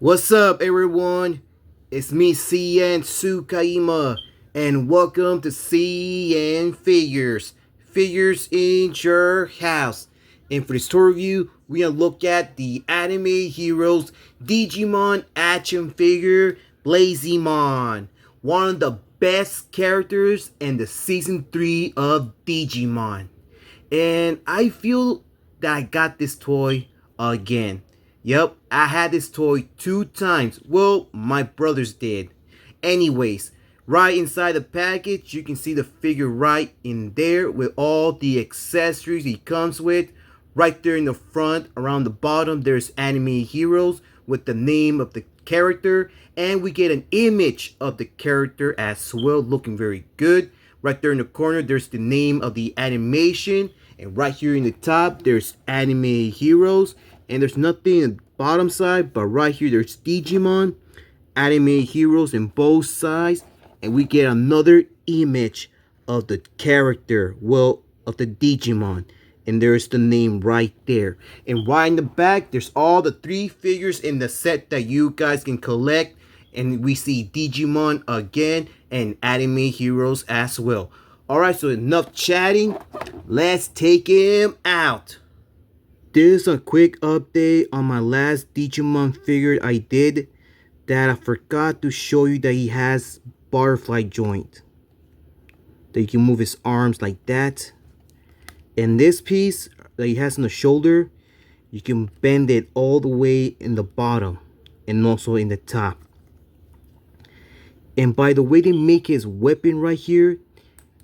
What's up, everyone? It's me, CN.TSUKAIMA, and welcome to CN.Figures. Figures in your house. And for this tour review, we're gonna look at the anime heroes Digimon action figure Beelzmon, one of the best characters in the season 3 of Digimon. And I feel that I got this toy again. Yep, I had this toy 2 times. Well, my brothers did. Anyways, right inside the package, you can see the figure right in there with all the accessories he comes with. Right there in the front, around the bottom, there's anime heroes with the name of the character. And we get an image of the character as well, looking very good. Right there in the corner, there's the name of the animation. And right here in the top, there's anime heroes. And there's nothing in the bottom side, but right here, there's Digimon, anime heroes in both sides. And we get another image of the character, well, of the Digimon. And there's the name right there. And right in the back, there's all the 3 figures in the set that you guys can collect. And we see Digimon again and anime heroes as well. Alright, so enough chatting. Let's take him out. This is a quick update on my last Digimon figure I did that I forgot to show you that he has butterfly joint. That you can move his arms like that. And this piece that he has on the shoulder, you can bend it all the way in the bottom and also in the top. And by the way they make his weapon right here,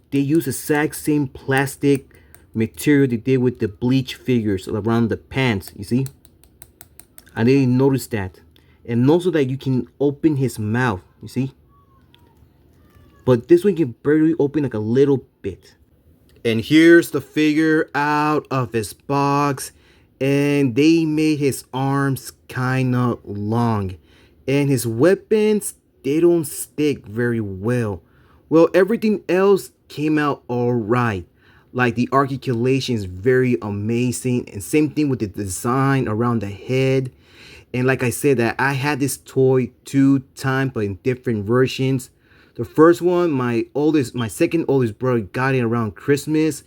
they use the exact same plastic material they did with the bleach figures around the pants, you see? I didn't notice that. And also that you can open his mouth, you see? But this one can barely open like a little bit. And here's the figure out of his box. And they made his arms kinda long. And his weapons, they don't stick very well. Well, everything else came out alright. Like the articulation is very amazing. And same thing with the design around the head. And like I said, that I had this toy 2 times, but in different versions. The first one, my second oldest brother got it around Christmas.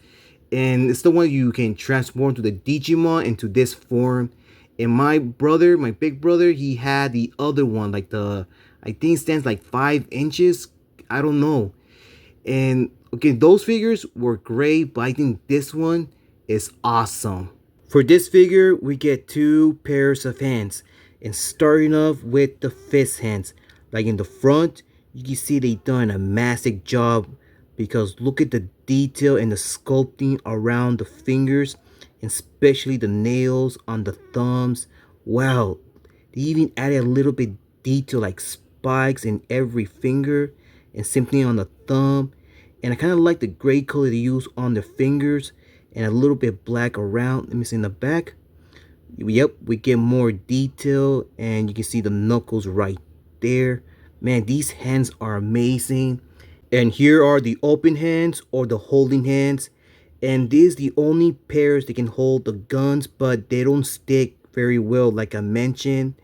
And it's the one you can transform to the Digimon into this form. And my brother, my big brother, he had the other one, like I think it stands like 5 inches. I don't know. And okay, those figures were great, but I think this one is awesome. For this figure, we get 2 pairs of hands. And starting off with the fist hands. Like in the front, you can see they done a massive job. Because look at the detail and the sculpting around the fingers. Especially the nails on the thumbs. Wow. They even added a little bit detail like spikes in every finger. And same thing on the thumb. And I kind of like the gray color they use on the fingers. And a little bit black around. Let me see in the back. Yep, we get more detail. And you can see the knuckles right there. Man, these hands are amazing. And here are the open hands or the holding hands. And these the only pairs that can hold the guns, but they don't stick very well like I mentioned.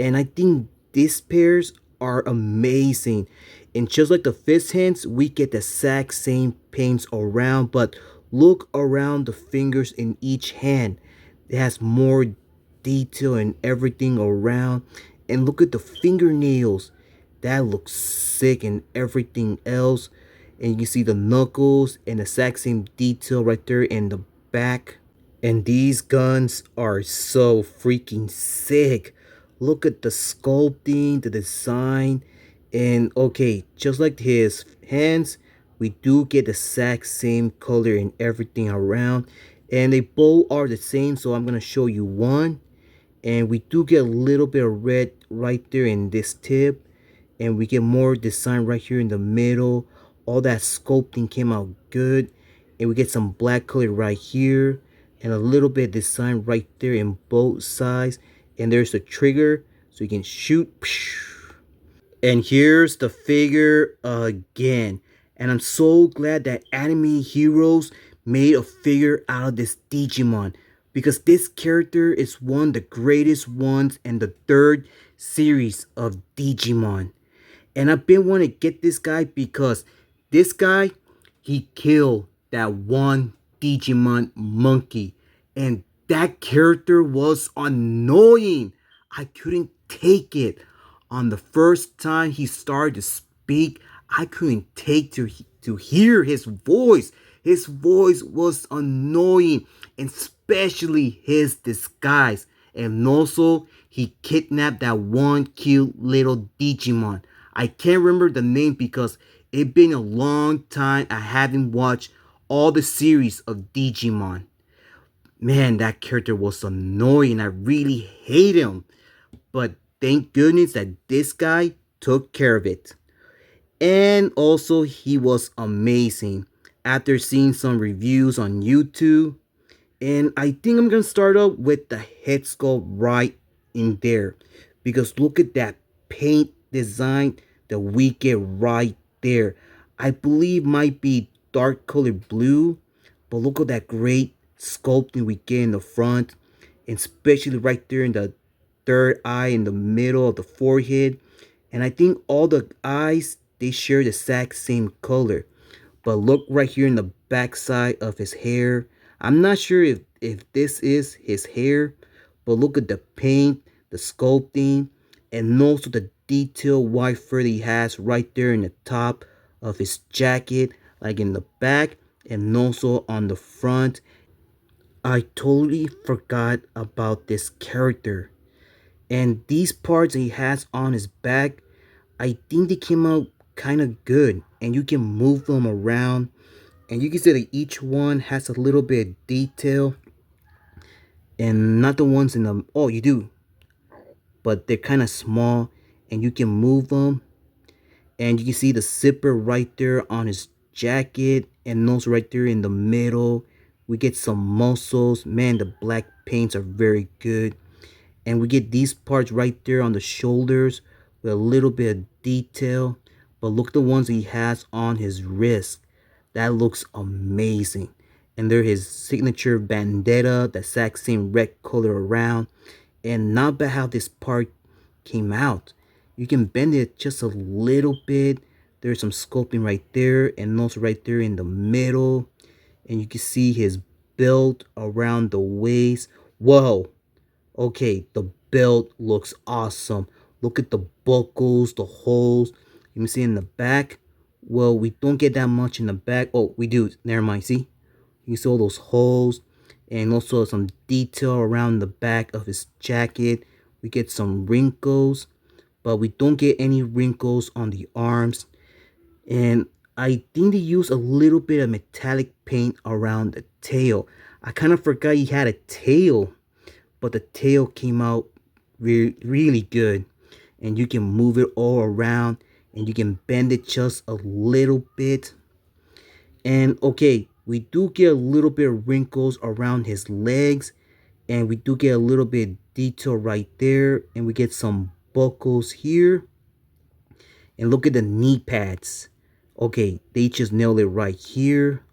And I think these pairs are amazing. And just like the fist hands, we get the exact same paints around, but look around the fingers in each hand. It has more detail and everything around. And look at the fingernails. That looks sick and everything else. And you can see the knuckles and the exact same detail right there in the back. And these guns are so freaking sick. Look at the sculpting, the design. And okay, just like his hands, we do get the exact same color and everything around. And they both are the same, so I'm going to show you one. And we do get a little bit of red right there in this tip. And we get more design right here in the middle. All that sculpting came out good. And we get some black color right here. And a little bit of design right there in both sides. And there's the trigger, so you can shoot. And here's the figure again. And I'm so glad that Anime Heroes made a figure out of this Digimon. Because this character is one of the greatest ones in the 3rd series of Digimon. And I've been wanting to get this guy because this guy, he killed that one Digimon monkey. And that character was annoying. I couldn't take it. On the first time he started to speak, I couldn't take to hear his voice. His voice was annoying, and especially his disguise. And also, he kidnapped that one cute little Digimon. I can't remember the name because it's been a long time I haven't watched all the series of Digimon. Man, that character was annoying. I really hate him. But thank goodness that this guy took care of it. And also, he was amazing. After seeing some reviews on YouTube, and I think I'm gonna start up with the head sculpt right in there. Because look at that paint design that we get right there. I believe might be dark colored blue. But look at that great sculpting we get in the front. And especially right there in the third eye in the middle of the forehead. And I think all the eyes, they share the exact same color. But look right here in the backside of his hair. I'm not sure if this is his hair, but look at the paint, the sculpting, and also the detailed white fur that he has right there in the top of his jacket, like in the back and also on the front. I totally forgot about this character. And these parts that he has on his back, I think they came out kind of good. And you can move them around. And you can see that each one has a little bit of detail. And not the ones in the... Oh, you do. But they're kind of small. And you can move them. And you can see the zipper right there on his jacket. And also right there in the middle. We get some muscles. Man, the black paints are very good. And we get these parts right there on the shoulders with a little bit of detail. But look at the ones he has on his wrist. That looks amazing. And they're his signature bandana, the exact same red color around. And not bad how this part came out. You can bend it just a little bit. There's some sculpting right there and also right there in the middle. And you can see his belt around the waist. Whoa. Okay, the belt looks awesome. Look at the buckles, the holes. You can see in the back. Well, we don't get that much in the back. Oh, we do. Never mind. See? You see all those holes. And also some detail around the back of his jacket. We get some wrinkles. But we don't get any wrinkles on the arms. And I think they use a little bit of metallic paint around the tail. I kind of forgot he had a tail. But the tail came out really good. And you can move it all around. And you can bend it just a little bit. And okay, we do get a little bit of wrinkles around his legs. And we do get a little bit of detail right there. And we get some buckles here. And look at the knee pads. Okay, they just nailed it right here.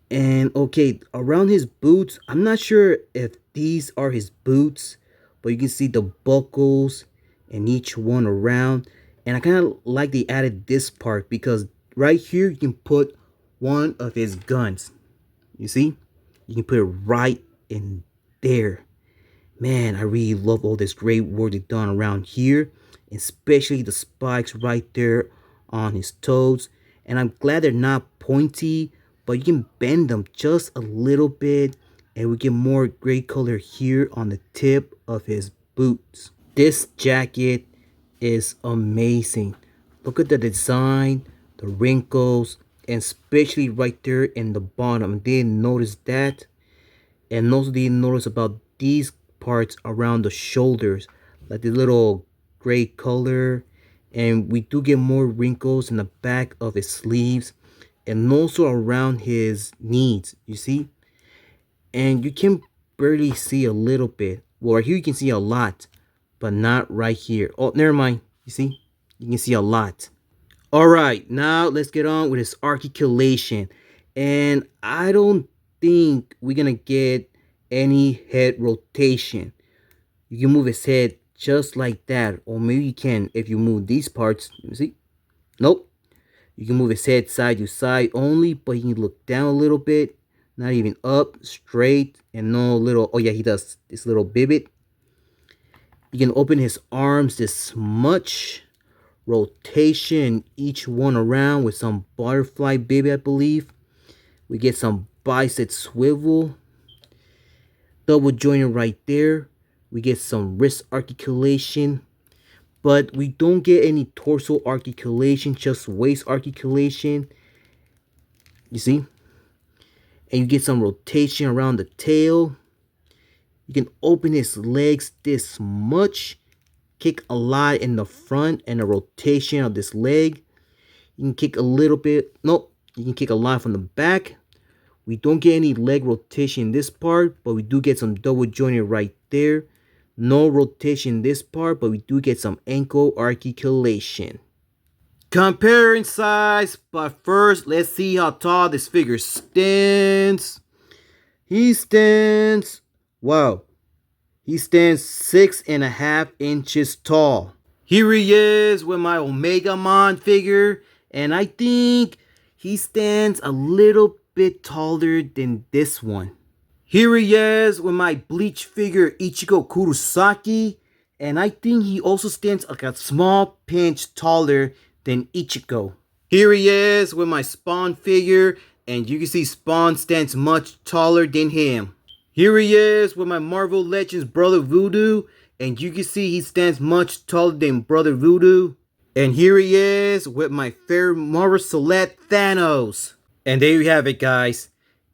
And okay, around his boots, I'm not sure if these are his boots, but you can see the buckles and each one around. And I kind of like they added this part because right here you can put one of his guns. You see? You can put it right in there. Man, I really love all this great work they've done around here, especially the spikes right there on his toes. And I'm glad they're not pointy, but you can bend them just a little bit, and we get more gray color here on the tip of his boots. This jacket is amazing. Look at the design, the wrinkles, and especially right there in the bottom. Didn't notice that. And also didn't notice about these parts around the shoulders, like the little gray color. And we do get more wrinkles in the back of his sleeves and also around his knees, you see? And you can barely see a little bit. Well, right here you can see a lot, but not right here. Oh, never mind. You see? You can see a lot. All right, now let's get on with his articulation. And I don't think we're gonna get any head rotation. You can move his head just like that. Or maybe you can, if you move these parts, you see? Nope. You can move his head side to side only, but he can look down a little bit. Not even up, straight, and no little, oh yeah, he does this little bibit. You can open his arms this much. Rotation each one around with some butterfly bibit, I believe. We get some bicep swivel. Double jointed right there. We get some wrist articulation. But we don't get any torso articulation, just waist articulation. You see? And you get some rotation around the tail. You can open his legs this much. Kick a lot in the front and a rotation of this leg. You can kick a little bit. Nope. You can kick a lot from the back. We don't get any leg rotation in this part, but we do get some double jointed right there. No rotation in this part, but we do get some ankle articulation. Comparing size, but first let's see how tall this figure stands. He stands, wow, he stands 6.5 inches tall. Here he is with my Omegamon figure, and I think he stands a little bit taller than this one. Here he is with my Bleach figure Ichigo Kurosaki, and I think he also stands like a small pinch taller than Ichigo. Here he is with my Spawn figure, and you can see Spawn stands much taller than him. Here he is with my Marvel Legends Brother Voodoo, and you can see he stands much taller than Brother Voodoo. And here he is with my fair Marvel Select Thanos. And there you have it, guys.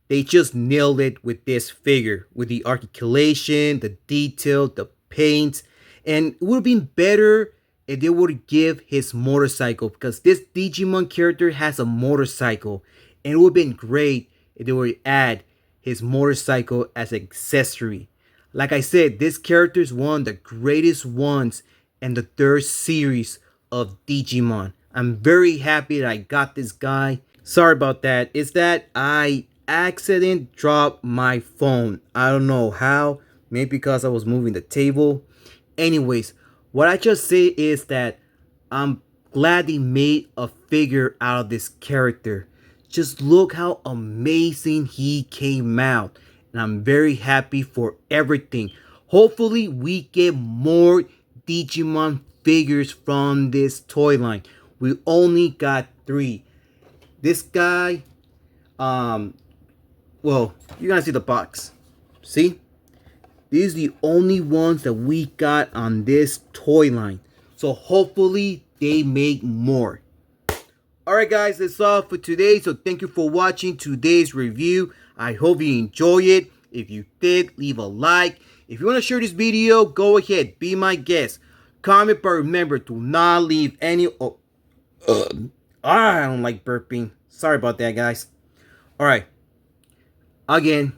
They just nailed it with this figure. With the articulation, the detail, the paint. And it would have been better if they would give his motorcycle. Because this Digimon character has a motorcycle. And it would have been great if they would add his motorcycle as an accessory. Like I said, this character is one of the greatest ones in the third series of Digimon. I'm very happy that I got this guy. Sorry about that. It's that I accidentally dropped my phone. I don't know how. Maybe because I was moving the table. Anyways, what I just say is that I'm glad they made a figure out of this character. Just look how amazing he came out. And I'm very happy for everything. Hopefully we get more Digimon figures from this toy line. We only got 3. This guy, well, you're gonna see the box. See? These are the only ones that we got on this toy line. So hopefully they make more. Alright guys, that's all for today. So thank you for watching today's review. I hope you enjoy it. If you did, leave a like. If you want to share this video, go ahead, be my guest. Comment, but remember to not leave any... I don't like burping. Sorry about that, guys. Alright. Again,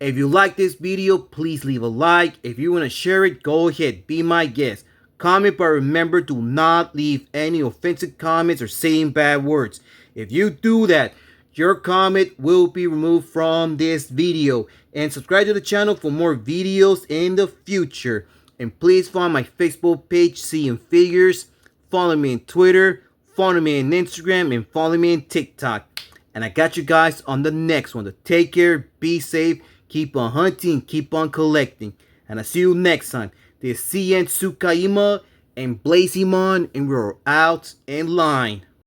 if you like this video, please leave a like. If you want to share it, go ahead, be my guest. Comment, but remember to not leave any offensive comments or saying bad words. If you do that, your comment will be removed from this video. And subscribe to the channel for more videos in the future. And please follow my Facebook page, CN.Figures. Follow me on Twitter. Follow me on Instagram. And follow me on TikTok. And I got you guys on the next one. So take care, be safe, keep on hunting, keep on collecting. And I'll see you next time. This is CN.TSUKAIMA and Beelzmon, and we're out in line.